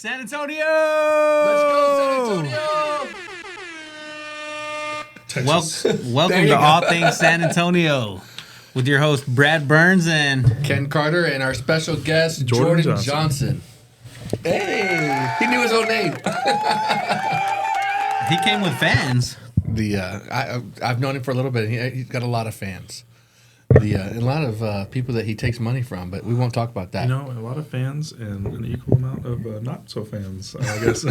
San Antonio! Let's go, San Antonio! Welcome to All Things San Antonio with your host, Brad Burns and Ken Carter and our special guest, Jordan Johnson. Hey, he knew his own name. He came with fans. I've known him for a little bit. He's got a lot of fans. A lot of people that he takes money from, but we won't talk about that. You know, a lot of fans and an equal amount of not so fans, I guess.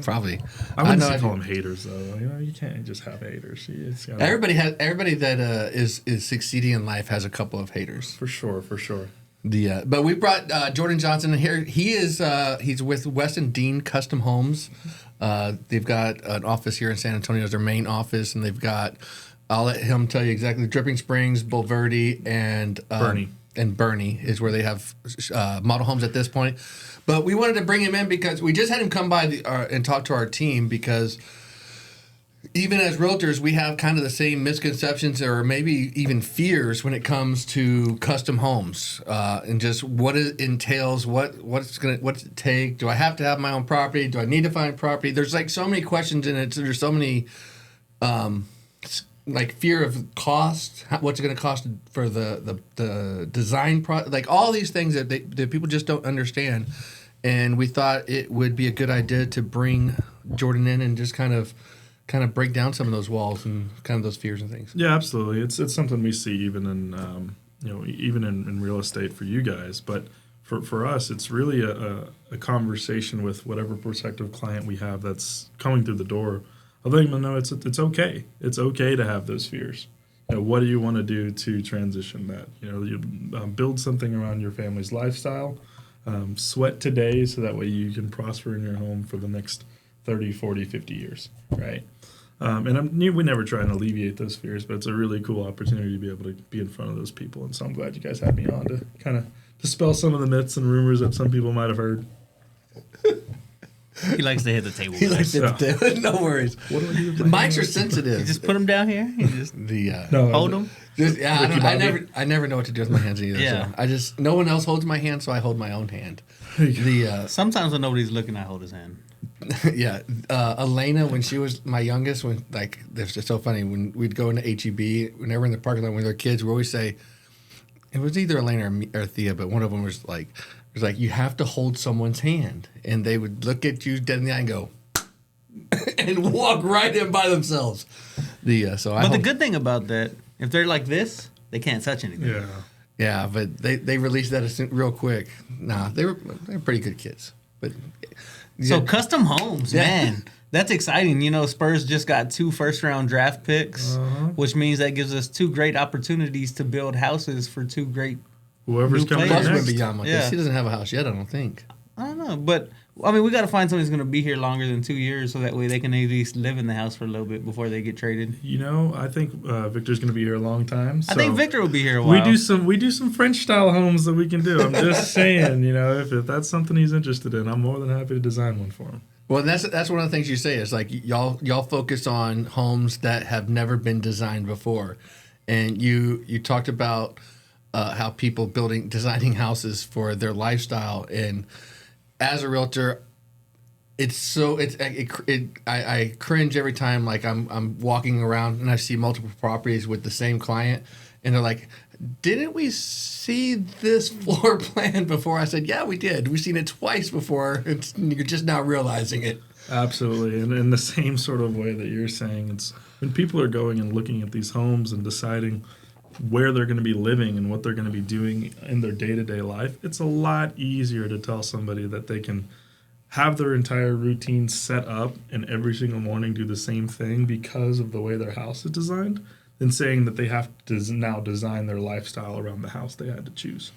Probably. I wouldn't call them haters, though. You know, you can't just have haters. Everybody that is succeeding in life has a couple of haters. For sure. But we brought Jordan Johnson here. He's with Weston Dean Custom Homes. They've got an office here in San Antonio as their main office, and they've got. I'll let him tell you exactly. Dripping Springs, Bulverde, and Bernie is where they have model homes at this point. But we wanted to bring him in because we just had him come by and talk to our team because even as realtors, we have kind of the same misconceptions or maybe even fears when it comes to custom homes and just what it entails, what's it take? Do I have to have my own property? Do I need to find property? There's like so many questions in it. There's so many like fear of cost, what's it going to cost for the design like all these things that people just don't understand. And we thought it would be a good idea to bring Jordan in and just kind of break down some of those walls and kind of those fears and things. Yeah, absolutely. It's something we see even in even in real estate for you guys, but for us, it's really a conversation with whatever prospective client we have that's coming through the door. I think no, it's okay. It's okay to have those fears. You know, what do you want to do to transition that? You know, you build something around your family's lifestyle. Sweat today so that way you can prosper in your home for the next 30, 40, 50 years, right? We never try and alleviate those fears, but it's a really cool opportunity to be able to be in front of those people. And so I'm glad you guys had me on to kind of dispel some of the myths and rumors that some people might have heard. He likes to hit the table. No worries. What do I do? The mics are sensitive. You just put them down here. You just hold them. I never know what to do with my hands either. Yeah. So no one else holds my hand, so I hold my own hand. Sometimes when nobody's looking, I hold his hand. Yeah, Elena, when she was my youngest, it's just so funny when we'd go into HEB, whenever in the parking lot with our kids, we always say it was either Elena or Thea, but one of them was like, you have to hold someone's hand, and they would look at you dead in the eye and go, and walk right in by themselves. The good thing about that, if they're like this, they can't touch anything. Yeah, but they released that real quick. Nah, they're pretty good kids, but. So custom homes, man, that's exciting. You know, Spurs just got 2 first-round draft picks, which means that gives us 2 great opportunities to build houses for 2 great whoever's coming next. Beyond like this. He doesn't have a house yet, I don't think. I don't know, but I mean, we got to find somebody who's going to be here longer than 2 years, so that way they can at least live in the house for a little bit before they get traded. You know, I think Victor's going to be here a long time. So I think Victor will be here a while. We do some French style homes that we can do. I'm just saying, you know, if that's something he's interested in, I'm more than happy to design one for him. Well, that's one of the things you say is like y'all focus on homes that have never been designed before, and you talked about how people designing houses for their lifestyle, and as a realtor, I cringe every time like I'm walking around and I see multiple properties with the same client, and they're like, "Didn't we see this floor plan before?" I said, "Yeah, we did. We've seen it twice before. You're just now realizing it." Absolutely, and in the same sort of way that you're saying, it's when people are going and looking at these homes and deciding where they're going to be living and what they're going to be doing in their day-to-day life, it's a lot easier to tell somebody that they can have their entire routine set up and every single morning do the same thing because of the way their house is designed than saying that they have to now design their lifestyle around the house they had to choose.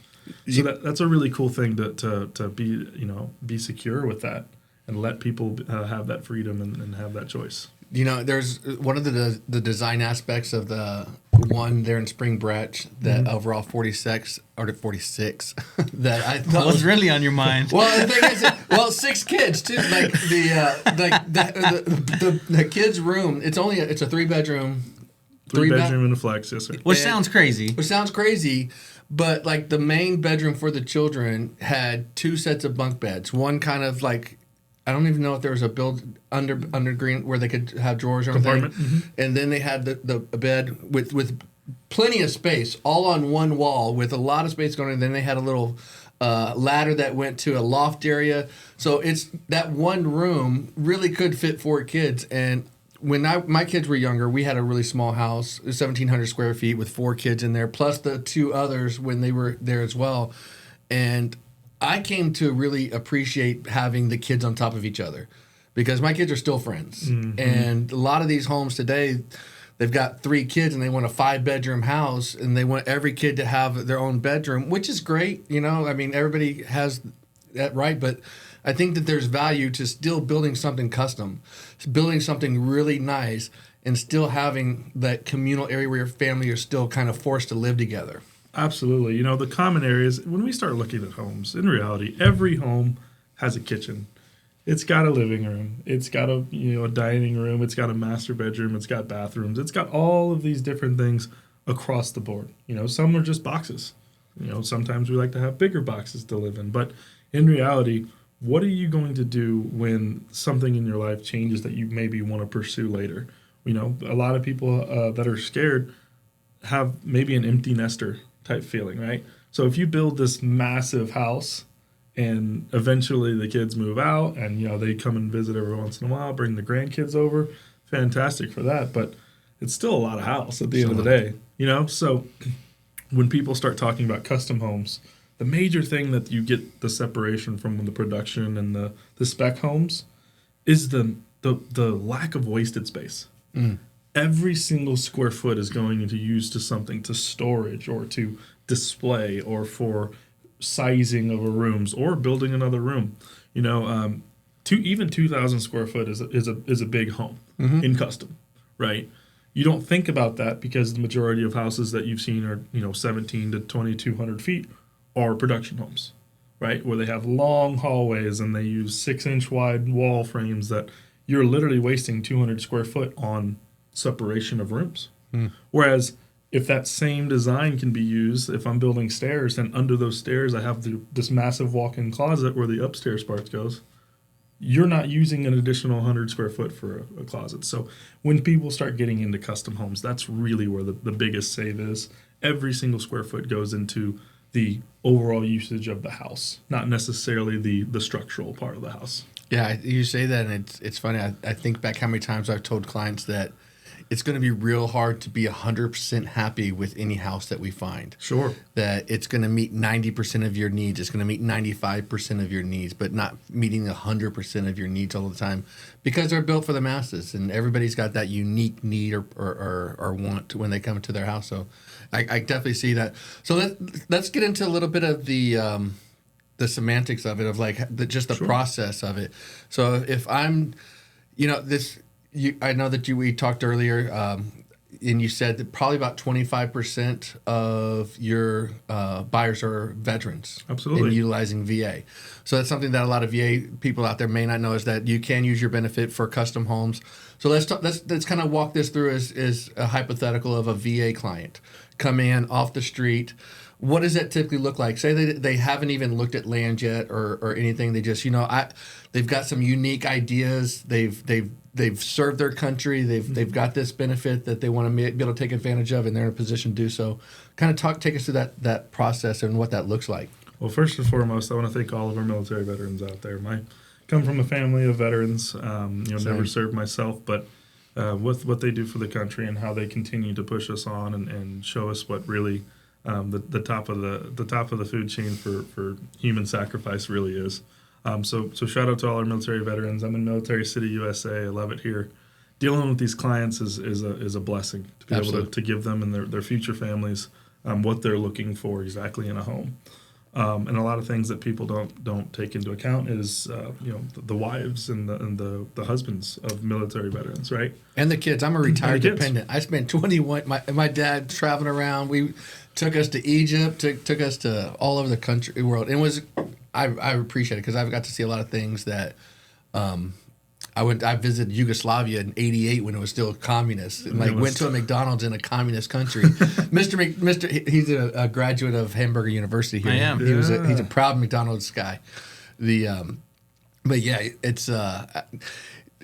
So that's a really cool thing to be secure with that and let people have that freedom and have that choice. You know, there's one of the design aspects of the one there in Spring Branch, that overall 46 that I thought was really on your mind. Well, the thing is, 6 kids too. Like the kids' room. It's a 3-bedroom. 3-bedroom and a flex, yes sir. Which sounds crazy. But like the main bedroom for the children had 2 sets of bunk beds. One kind of like, I don't even know if there was a build under green where they could have drawers or anything. And then they had the bed with plenty of space, all on one wall with a lot of space going in. Then they had a little ladder that went to a loft area. So it's that one room really could fit 4 kids. And when my kids were younger, we had a really small house, 1,700 square feet with 4 kids in there, plus the 2 others when they were there as well. And I came to really appreciate having the kids on top of each other because my kids are still friends. And a lot of these homes today, they've got 3 kids and they want a 5-bedroom house and they want every kid to have their own bedroom, which is great. You know, I mean, everybody has that right, but I think that there's value to still building something custom, building something really nice, and still having that communal area where your family are still kind of forced to live together. Absolutely. You know, the common areas, when we start looking at homes, in reality, every home has a kitchen. It's got a living room. It's got a dining room. It's got a master bedroom. It's got bathrooms. It's got all of these different things across the board. You know, some are just boxes. You know, sometimes we like to have bigger boxes to live in. But in reality, what are you going to do when something in your life changes that you maybe want to pursue later? You know, a lot of people that are scared have maybe an empty nester type feeling, right? So if you build this massive house and eventually the kids move out and, you know, they come and visit every once in a while, bring the grandkids over, fantastic for that. But it's still a lot of house at the end of the day, you know? So when people start talking about custom homes, the major thing that you get the separation from the production and the spec homes is the lack of wasted space. Every single square foot is going to use to something, to storage or to display or for sizing of a rooms or building another room. You know, even 2,000 square foot is a big home in custom, right? You don't think about that because the majority of houses that you've seen are, you know, 17 to 2,200 feet are production homes, right? Where they have long hallways and they use 6-inch wide wall frames that you're literally wasting 200 square foot on separation of rooms. Whereas if that same design can be used, if I'm building stairs and under those stairs I have this massive walk-in closet where the upstairs part goes, you're not using an additional 100 square foot for a closet. So when people start getting into custom homes, that's really where the biggest save is. Every single square foot goes into the overall usage of the house, not necessarily the structural part of the house. Yeah, you say that, and it's funny. I think back how many times I've told clients that it's going to be real hard to be 100% happy with any house that we find. Sure. That it's going to meet 90% of your needs. It's going to meet 95% of your needs, but not meeting 100% of your needs all the time because they're built for the masses, and everybody's got that unique need or want when they come to their house. So I definitely see that. So let's get into a little bit of the semantics of it, of like just the process of it. So if I'm, you know, I know that we talked earlier, and you said that probably about 25% of your buyers are veterans. Absolutely. And utilizing VA. So that's something that a lot of VA people out there may not know, is that you can use your benefit for custom homes. So let's kind of walk this through as a hypothetical of a VA client come in off the street. What does that typically look like? Say they haven't even looked at land yet or anything. They just, you know, they've got some unique ideas. They've served their country. They've got this benefit that they want to be able to take advantage of, and they're in a position to do so. Kind of take us through that process and what that looks like. Well, first and foremost, I want to thank all of our military veterans out there. I come from a family of veterans. Never served myself, but with what they do for the country and how they continue to push us on and show us what really the top of the food chain for human sacrifice really is. So shout out to all our military veterans. I'm in Military City, USA. I love it here. Dealing with these clients is a blessing to be able to give them and their future families what they're looking for exactly in a home. And a lot of things that people don't take into account is the wives and the husbands of military veterans, right? And the kids. I'm a retired dependent. I spent 21. My dad traveling around. We took us to Egypt. Took us to all over the world. It was I appreciate it because I've got to see a lot of things that I I visited Yugoslavia in '88 when it was still communist, and went to a McDonald's in a communist country. Mr. He's a graduate of Hamburger University here. I am. He's a proud McDonald's guy. But yeah, it's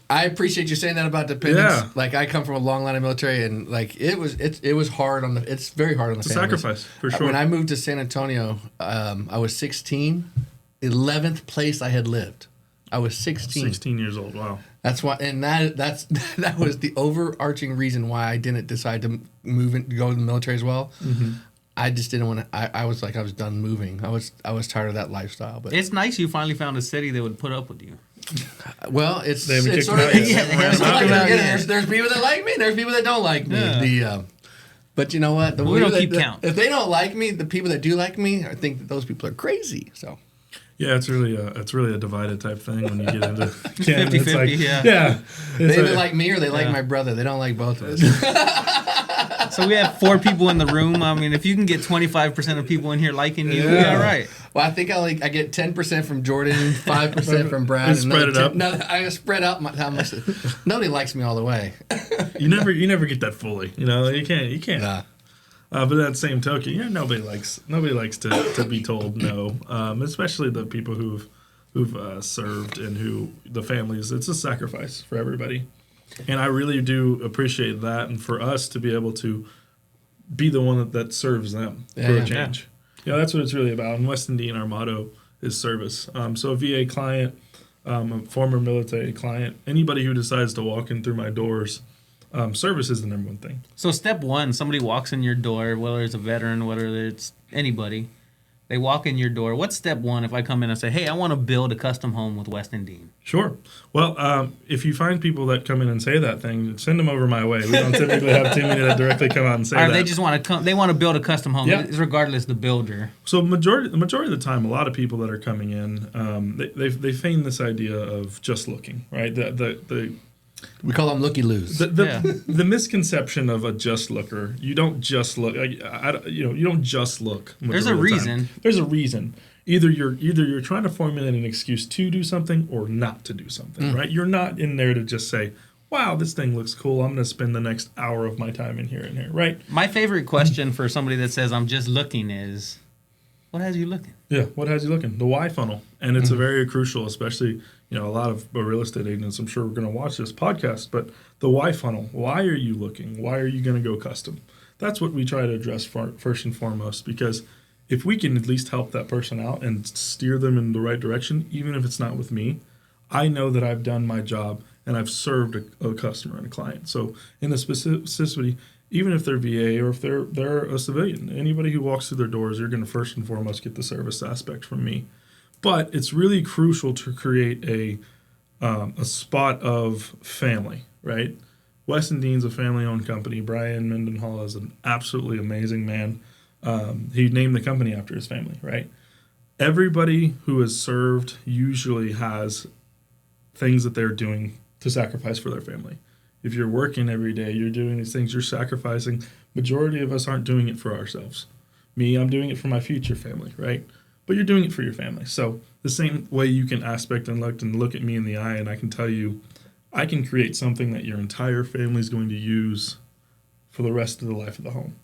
I appreciate you saying that about dependents. Yeah. Like, I come from a long line of military, and like it was hard on the. It's very hard on the It's a families. sacrifice, for sure. When I moved to San Antonio, I was 16, 11th place I had lived. I was 16. 16 years old. Wow. That's why, and that was the overarching reason why I didn't decide to move and go to the military as well. Mm-hmm. I just didn't want to. I was done moving. I was tired of that lifestyle. But it's nice you finally found a city that would put up with you. Well, They it's haven't sort kicked of you out yet. it's They haven't like, kicked you out yet. there's people that like me, and there's people that don't like me. Yeah. But you know what? We don't keep count. If they don't like me, the people that do like me, I think that those people are crazy. So. Yeah, it's really a divided type thing when you get into 50-50, yeah. Yeah. They either like me or they like my brother. They don't like both of us. So we have 4 people in the room. I mean, if you can get 25% of people in here liking you, we're all right. Well, I think I get 10% from Jordan, 5% from Brad, And spread it up. No, I spread out how much. Nobody likes me all the way. You never get that fully. You can't. Nah. But at the same token, nobody likes to be told no, especially the people who've served and who the families. It's a sacrifice for everybody, and I really do appreciate that. And for us to be able to be the one that serves them for a change, that's what it's really about. In West Indian, our motto is service. So a VA client, a former military client, anybody who decides to walk in through my doors. Service is the number one thing. So step one, somebody walks in your door, whether it's a veteran, whether it's anybody, they walk in your door. What's step one if I come in and say, hey, I want to build a custom home with West Indian? Sure. Well, if you find people that come in and say that thing, send them over my way. We don't typically have too many that directly come out and say that. Or they just want to come, they want to build a custom home, Yeah. regardless of the builder. So the majority of the time, a lot of people that are coming in, they feign this idea of just looking, right? We call them looky-loos. The misconception of a just looker, you don't just look. You don't just look. There's a reason. There's a reason. Either you're trying to formulate an excuse to do something or not to do something, right? You're not in there to just say, wow, this thing looks cool. I'm going to spend the next hour of my time in here and here, right? My favorite question for somebody that says I'm just looking is, what has you looking? Yeah, what has you looking? The why funnel. And it's a very crucial, especially, a lot of real estate agents, I'm sure we're going to watch this podcast, but the why funnel. Why are you looking? Why are you going to go custom? That's what we try to address first and foremost, because if we can at least help that person out and steer them in the right direction, even if it's not with me, I know that I've done my job and I've served a customer and a client. So in the specificity, even if they're VA or if they're a civilian, anybody who walks through their doors, you're going to first and foremost get the service aspect from me. But it's really crucial to create a spot of family, right? West Indian's a family-owned company. Brian Mendenhall is an absolutely amazing man. He named the company after his family, right? Everybody who has served usually has things that they're doing to sacrifice for their family. If you're working every day, you're doing these things, you're sacrificing. Majority of us aren't doing it for ourselves. Me, I'm doing it for my future family, right? But you're doing it for your family. So the same way you can aspect and look at me in the eye, and I can tell you, I can create something that your entire family is going to use for the rest of the life of the home.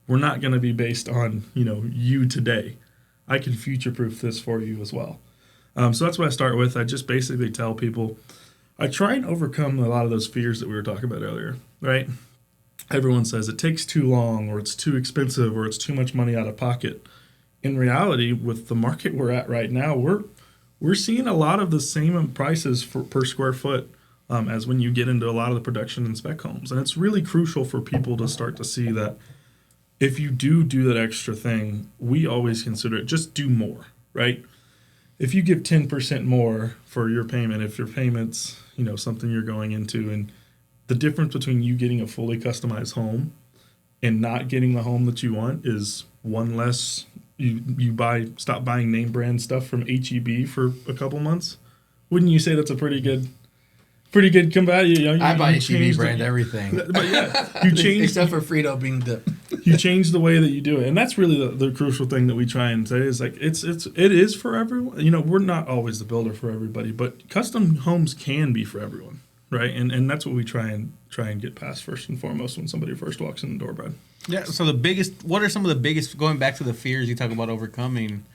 We're not going to be based on, you today. I can future-proof this for you as well. So that's what I start with. I just basically tell people, I try and overcome a lot of those fears that we were talking about earlier, right? Everyone says it takes too long, or it's too expensive, or it's too much money out of pocket. In reality, with the market we're at right now, we're seeing a lot of the same prices per square foot as when you get into a lot of the production and spec homes. And it's really crucial for people to start to see that if you do that extra thing, we always consider it just do more, right? If you give 10% more for your payment, if your payment's, something you're going into, and the difference between you getting a fully customized home and not getting the home that you want is one less. You stop buying name brand stuff from HEB for a couple months. Wouldn't you say that's a pretty good pretty good combat. I buy HEB change brand everything. But yeah, you change except for Frito bean dip. You change the way that you do it, and that's really the crucial thing that we try and say is like it is for everyone. We're not always the builder for everybody, but custom homes can be for everyone, right? And that's what we try and get past first and foremost when somebody first walks in the door, Brad. Yeah. So what are some of the biggest, going back to the fears you talk about overcoming?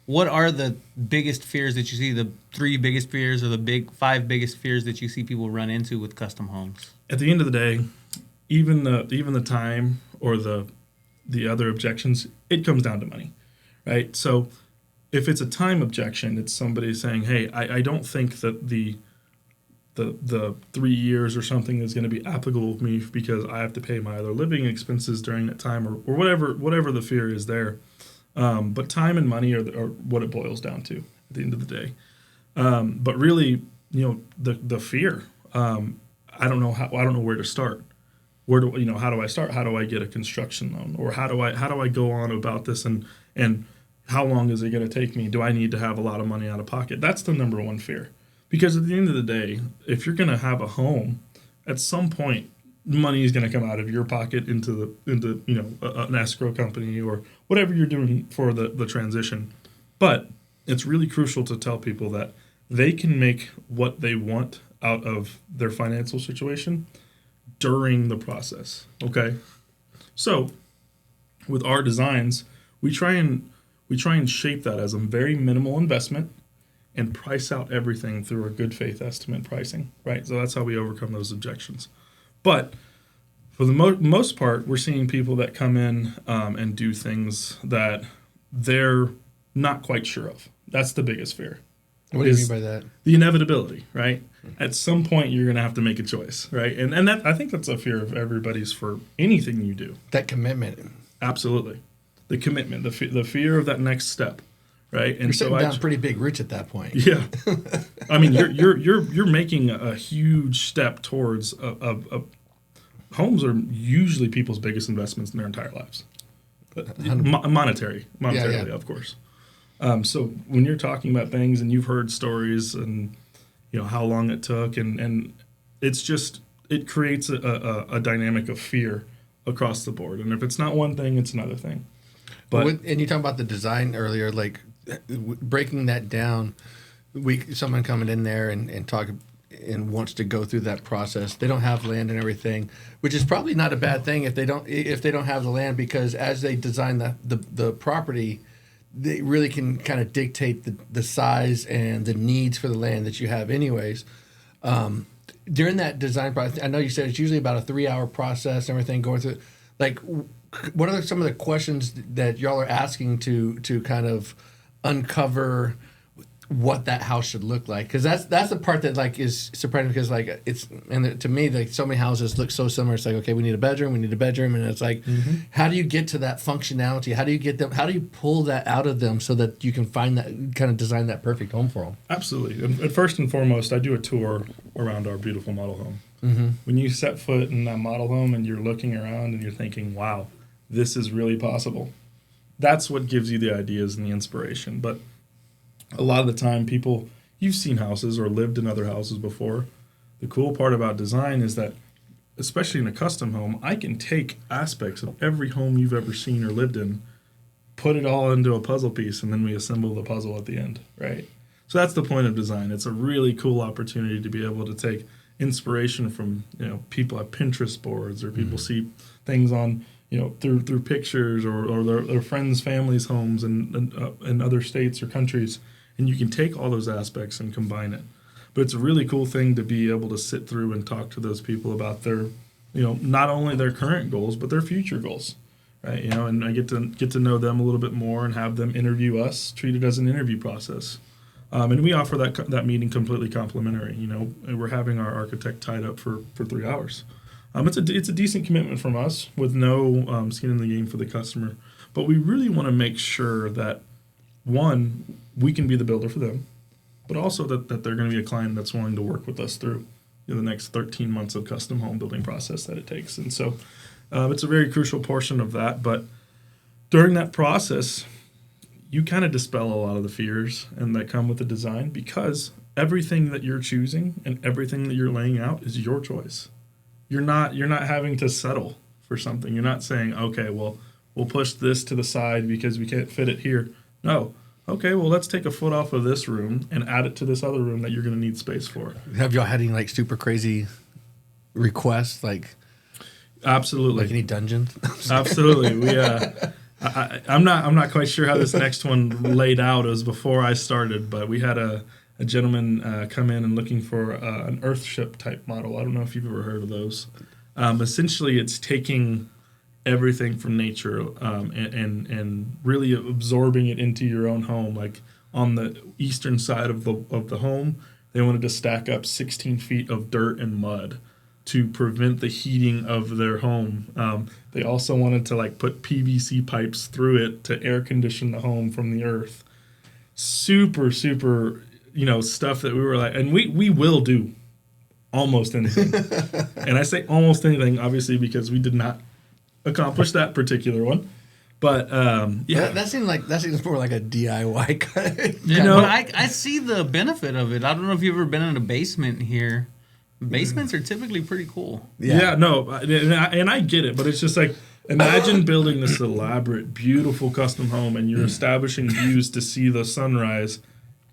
What are the biggest fears that you see? The 3 biggest fears, or the 5 biggest fears that you see people run into with custom homes? At the end of the day, even the time or the other objections, it comes down to money, right? So if it's a time objection, it's somebody saying, hey, I don't think that the 3 years or something is going to be applicable to me because I have to pay my other living expenses during that time, or whatever the fear is there. But time and money are what it boils down to at the end of the day. But really, the fear, I don't know where to start. How do I start? How do I get a construction loan? Or how do I go on about this, and how long is it going to take me? Do I need to have a lot of money out of pocket? That's the number one fear. Because at the end of the day, if you're going to have a home, at some point, money is going to come out of your pocket into an escrow company or whatever you're doing for the transition. But it's really crucial to tell people that they can make what they want out of their financial situation during the process. Okay, so with our designs, we try and shape that as a very minimal investment and price out everything through a good faith estimate pricing, right? So that's how we overcome those objections. But for the most part, we're seeing people that come in and do things that they're not quite sure of. That's the biggest fear. What do you mean by that? The inevitability, right? At some point, you're going to have to make a choice, right? And that, I think that's a fear of everybody's for anything you do. That commitment. Absolutely. The commitment, the fear of that next step, right? And you're sitting down pretty big rich at that point. Yeah. I mean, you're making a huge step towards homes are usually people's biggest investments in their entire lives. Monetarily, yeah. Of course. So when you're talking about things and you've heard stories and how long it took, and it's just, it creates a dynamic of fear across the board. And if it's not one thing, it's another thing. But and you talked about the design earlier, like breaking that down. Someone coming in there and talk and wants to go through that process. They don't have land and everything, which is probably not a bad thing if they don't have the land, because as they design the property, they really can kind of dictate the size and the needs for the land that you have anyways. During that design process, I know you said it's usually about a 3-hour process and everything going through. Like, what are some of the questions that y'all are asking to kind of uncover what that house should look like? Because that's the part that like is surprising, because like to me, like so many houses look so similar. It's like, okay, we need a bedroom, and it's like, how do you get to that functionality? How do you pull that out of them so that you can find that, kind of design that perfect home for them? Absolutely. And first and foremost, I do a tour around our beautiful model home. Mm-hmm. When you set foot in that model home and you're looking around and you're thinking, wow, this is really possible, that's what gives you the ideas and the inspiration. But a lot of the time, you've seen houses or lived in other houses before. The cool part about design is that, especially in a custom home, I can take aspects of every home you've ever seen or lived in, put it all into a puzzle piece, and then we assemble the puzzle at the end, right? So that's the point of design. It's a really cool opportunity to be able to take inspiration from, people at Pinterest boards, or people see things on, through pictures or their friends' families' homes in other states or countries. And you can take all those aspects and combine it. But it's a really cool thing to be able to sit through and talk to those people about their, not only their current goals, but their future goals, right? And I get to know them a little bit more and have them interview us, treat it as an interview process. And we offer that meeting completely complimentary. And we're having our architect tied up for 3 hours. It's a decent commitment from us with no skin in the game for the customer. But we really want to make sure that, one, we can be the builder for them, but also that they're going to be a client that's willing to work with us through the next 13 months of custom home building process that it takes. And so it's a very crucial portion of that. But during that process, you kind of dispel a lot of the fears and that come with the design, because everything that you're choosing and everything that you're laying out is your choice. You're not having to settle for something. You're not saying, okay, well, we'll push this to the side because we can't fit it here. No. Okay, well, let's take a foot off of this room and add it to this other room that you're going to need space for. Have y'all had any like super crazy requests? Like, absolutely, like any dungeons? Absolutely. We I'm not quite sure how this next one laid out. It was before I started, but we had a gentleman come in and looking for an Earthship type model. I don't know if you've ever heard of those. Essentially, it's taking everything from nature and really absorbing it into your own home. Like on the eastern side of the home, they wanted to stack up 16 feet of dirt and mud to prevent the heating of their home. They also wanted to like put PVC pipes through it to air condition the home from the earth. Super, stuff that we were like, and we will do almost anything. And I say almost anything, obviously, because we did not accomplish that particular one. But that seems more like a DIY kind of. But I see the benefit of it. I don't know if you've ever been in a basement here. Basements are typically pretty cool. Yeah, no, and I get it, but it's just like, imagine building this elaborate, beautiful custom home, and you're establishing views to see the sunrise,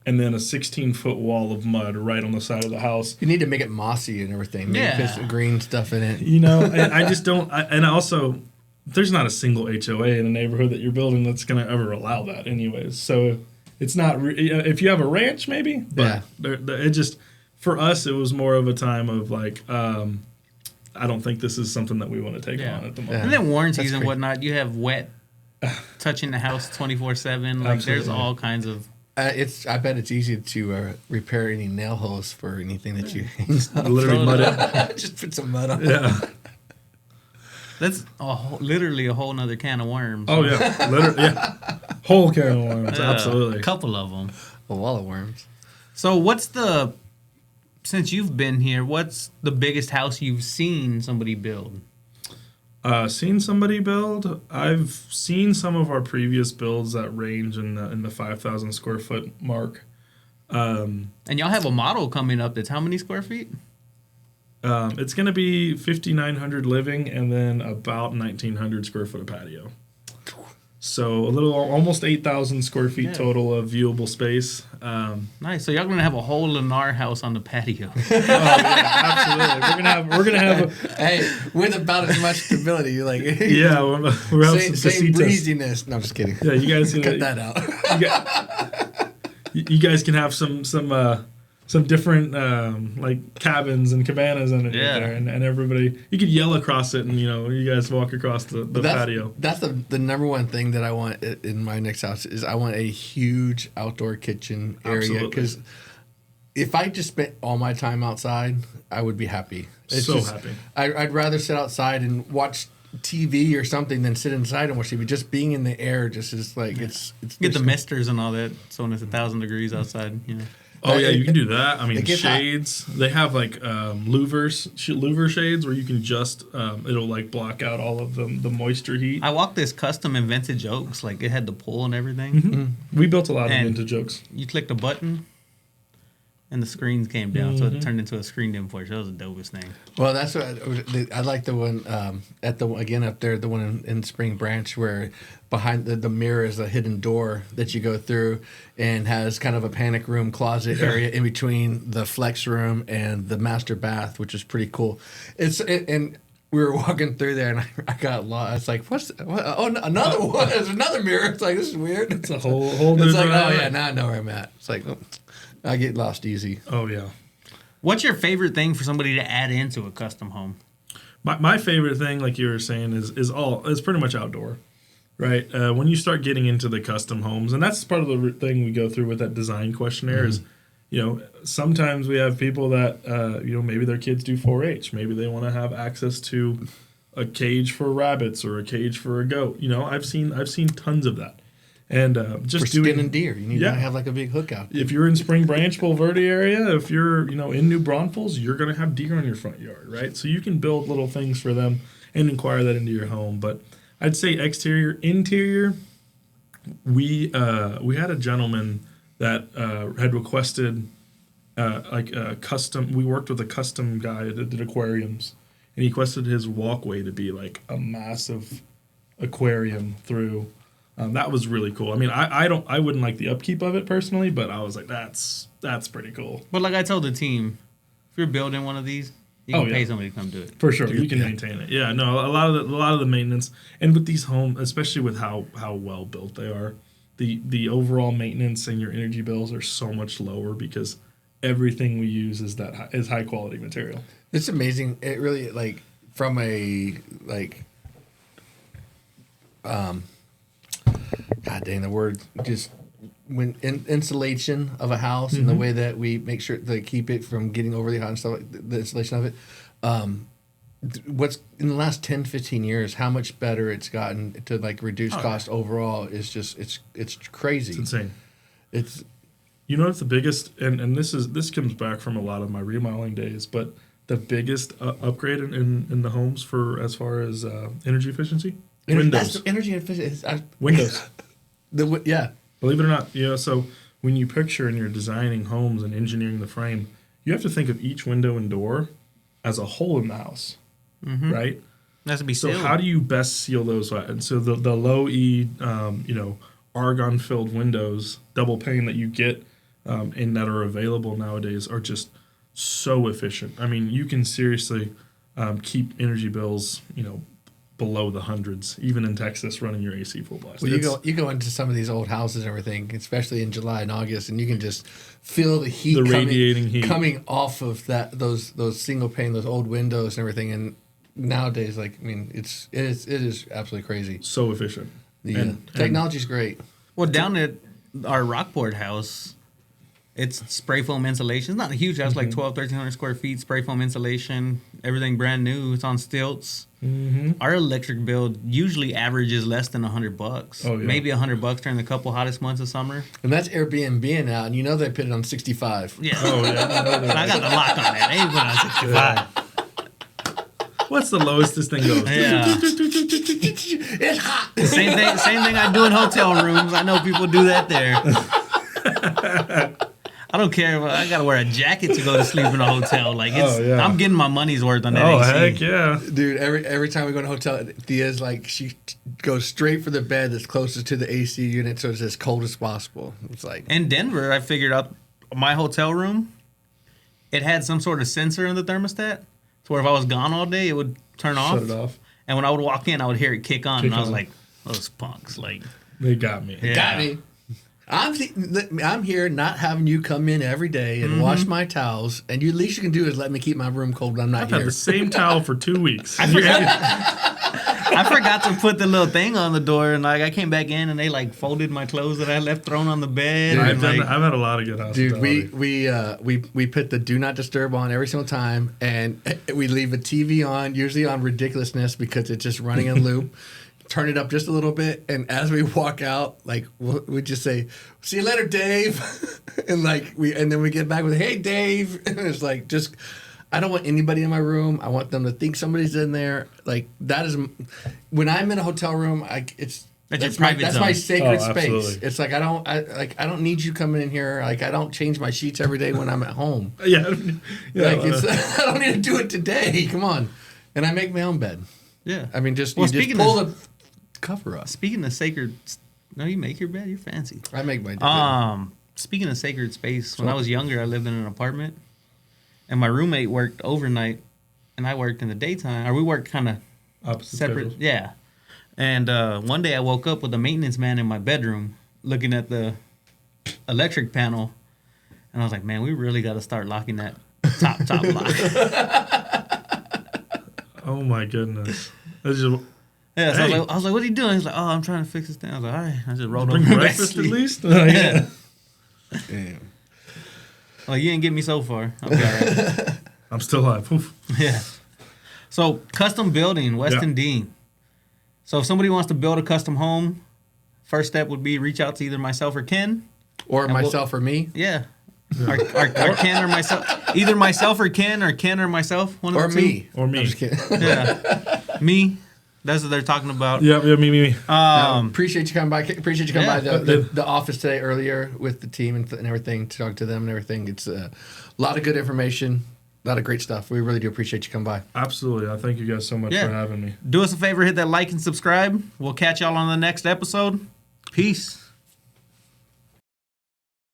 and then a 16-foot wall of mud right on the side of the house. You need to make it mossy and everything. Maybe put some green stuff in it. And I just don't. And also, there's not a single HOA in a neighborhood that you're building that's going to ever allow that, anyways. So it's not. If you have a ranch, maybe. But it just. For us, it was more of a time of like, I don't think this is something that we want to take on at the moment. And then warranties and whatnot. You have wet touching the house 24/7. Like there's all kinds of. I bet it's easy to repair any nail holes for anything that you hang up. Literally mud it. Just put some mud on. Yeah. That's literally a whole nother can of worms. Oh yeah, literally, yeah. Whole can of worms, absolutely. A couple of them. A wall of worms. So since you've been here, what's the biggest house you've seen somebody build? Seen somebody build? I've seen some of our previous builds that range in the 5,000 square foot mark. And y'all have a model coming up that's how many square feet? It's going to be 5,900 living and then about 1,900 square foot of patio. So almost 8,000 square feet total of viewable space. Nice. So y'all gonna have a whole Lennar house on the patio. Oh yeah, absolutely. We're gonna have. Hey, with about as much stability, you like. Yeah, we're having some same breeziness. No, I'm just kidding. Yeah, you guys cut that out. You guys can have some different like cabins and cabanas underneath there, and everybody you could yell across it, and you guys walk across the patio. That's the number one thing that I want in my next house is I want a huge outdoor kitchen area because if I just spent all my time outside, I would be happy. Happy. I'd rather sit outside and watch TV or something than sit inside and watch TV. Just being in the air just is like it's get the misters and all that. So when it's 1,000 degrees outside, Oh yeah, you can do that. I mean, shades. Hot. They have like louver shades where you can just it'll like block out all of the moisture heat. I walked this custom in Vintage Oaks, like it had the pull and everything. Mm-hmm. We built a lot of Vintage Oaks. You clicked a button, and the screens came down, so it turned into a screen dim porch. That was the dopest thing. Well, that's what I like the one up there, the one in Spring Branch where behind the mirror is a hidden door that you go through and has kind of a panic room closet area in between the flex room and the master bath, which is pretty cool. And we were walking through there and I got lost. It's like, what? Oh, another one. There's another mirror. It's like, this is weird. It's a whole It's like, oh yeah, now I know where I'm at. It's like, I get lost easy. Oh yeah. What's your favorite thing for somebody to add into a custom home? My favorite thing, like you were saying, is pretty much outdoor. Right, when you start getting into the custom homes, and that's part of the thing we go through with that design questionnaire is, sometimes we have people that, maybe their kids do 4-H. Maybe they want to have access to a cage for rabbits or a cage for a goat. I've seen tons of that. And just for skinning deer, you need to have like a big hook out there. If you're in Spring Branch, Bulverde area, if you're in New Braunfels, you're going to have deer on your front yard, right? So you can build little things for them and inquire that into your home, but I'd say exterior, interior. We had a gentleman that had requested custom. We worked with a custom guy that did aquariums, and he requested his walkway to be like a massive aquarium through. That was really cool. I mean, I wouldn't like the upkeep of it personally, but I was like, that's pretty cool. But like I told the team, if you're building one of these, you can pay somebody to come do it. For sure, you can maintain it. Yeah, no, a lot of the maintenance, and with these homes, especially with how well built they are, the overall maintenance and your energy bills are so much lower because everything we use is high quality material. It's amazing. It really like from a like. God dang, the word just when insulation of a house and the way that we make sure to keep it from getting overly hot and stuff, like the insulation of it. What's in the last 10, 15 years, how much better it's gotten to like reduce cost overall is just it's crazy. It's insane. It's you know what's the biggest and this comes back from a lot of my remodeling days, but the biggest upgrade in the homes for as far as energy efficiency. Windows. Energy efficient. Windows. Yeah. Believe it or not, so when you picture and you're designing homes and engineering the frame, you have to think of each window and door as a hole in the house, right? It has to be so sealed. how do you best seal those? And so the low E, argon filled windows, double pane that you get and that are available nowadays are just so efficient. I mean, you can seriously keep energy bills, below the hundreds, even in Texas, running your AC full blast. Well, you go into some of these old houses and everything, especially in July and August, and you can just feel the heat, radiating heat coming off of those single pane, those old windows and everything. And nowadays, it is absolutely crazy. So efficient. The technology's great. Well, down at our Rockport house, it's spray foam insulation. It's not a huge house, like 1,300 square feet, spray foam insulation, everything brand new. It's on stilts. Our electric bill usually averages less than $100. Oh, yeah. Maybe $100 during the couple hottest months of summer. And that's Airbnb out, and they put it on 65. Yeah. Oh, yeah. I got the lock on it. They ain't put it on 65. What's the lowest this thing goes? Yeah. It's hot. Same thing I do in hotel rooms. I know people do that there. I don't care. I gotta wear a jacket to go to sleep in a hotel. Like I'm getting my money's worth on that AC. Heck yeah, dude! Every time we go to a hotel, Thea's like she goes straight for the bed that's closest to the AC unit, so it's as cold as possible. It's like in Denver, I figured out my hotel room. It had some sort of sensor in the thermostat, so where if I was gone all day, it would turn off. Shut it off. And when I would walk in, I would hear it kick on, and I was like, "Those punks!" Like they got me. Yeah. Got me. I'm here not having you come in every day and wash my towels, and the least you can do is let me keep my room cold when I'm not I've here. had the same towel for 2 weeks. I forgot to put the little thing on the door, and like I came back in, and they like folded my clothes that I left thrown on the bed. I've had a lot of good hospitality. Dude, we put the do not disturb on every single time, and we leave a TV on, usually on ridiculousness because it's just running in loop. Turn it up just a little bit, and as we walk out, like we just say, "See you later, Dave," and then we get back with, "Hey, Dave," and it's like just. I don't want anybody in my room. I want them to think somebody's in there. Like that is when I'm in a hotel room. That's my sacred space. Absolutely. It's like I don't need you coming in here. Like I don't change my sheets every day when I'm at home. Yeah. I don't need to do it today. Come on, and I make my own bed. Yeah. I mean, just Well, just pull the cover up. Speaking of sacred, no, you make your bed. You're fancy. I make my bed. Speaking of sacred space, when I was younger, I lived in an apartment, and my roommate worked overnight, and I worked in the daytime. Or we worked kind of Opposite separate. schedules. Yeah. And one day I woke up with a maintenance man in my bedroom, looking at the electric panel, and I was like, "Man, we really got to start locking that top lock." Oh my goodness. That's just, Yeah, so Hey. I was like, "What are you doing?" He's like, "Oh, I'm trying to fix this thing." I was like, "All right." I just rolled bring over. breakfast at least. Yeah. Damn. Like, you didn't get me so far. I'll be all right. I'm still alive. Oof. Yeah. So, custom building, Weston Dean. So, if somebody wants to build a custom home, first step would be reach out to either myself or Ken. Or myself or me. Yeah. Or Ken or myself. Either myself or Ken or myself. One of Or the two. me. Or me. I'm just kidding. Yeah. Me. That's what they're talking about. Yeah, me. Appreciate you coming by. Appreciate you coming by the office today earlier with the team and everything, to talk to them and everything. It's a lot of good information, a lot of great stuff. We really do appreciate you coming by. Absolutely. I thank you guys so much for having me. Do us a favor, hit that like and subscribe. We'll catch y'all on the next episode. Peace.